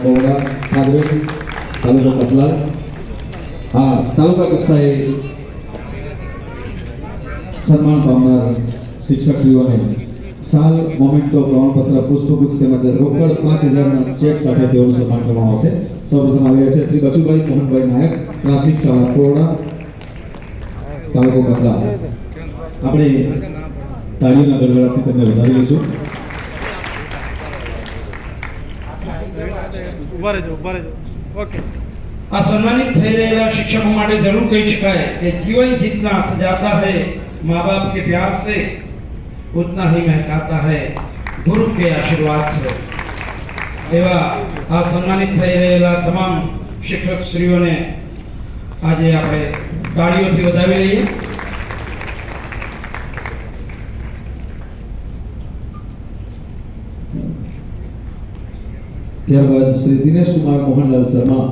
બરોડા ખાદરે તાલુકો કતલા આ તાલુકા કક્ષાએ સન્માન પામનાર શિક્ષકશ્રીઓને સાલ મોમેન્ટો પ્રમાણપત્ર પુષ્પગુચ્છ તેમજ રોકડ 5000ના ચેક સાથે તેઓનું સન્માન કરવામાં આવશે. સૌપ્રથમ આવી રહ્યા છે શ્રી બચુભાઈ મોહનભાઈ નાયક, પ્રાથમિક શાળા કોરડા, તાલુકો કતલા. આપણે તાળીઓના ગડગડાટથી તેમને વધાવી લઈશું. આ સન્માનિત થઈ રહેલા શિક્ષકો માટે જરૂર કહી શકાય કે जीवन जितना सजाता है माँ बाप के प्यार से उतना ही महकाता है गुरु के आशीर्वाद से. एवा આ સન્માનિત થઈ રહેલા તમામ શિક્ષક શ્રીઓને આજે આપણે તાળીઓથી વધાવી લઈએ. ત્યારબાદ શ્રી દિનેશ કુમાર મોહનલાલ શર્મા,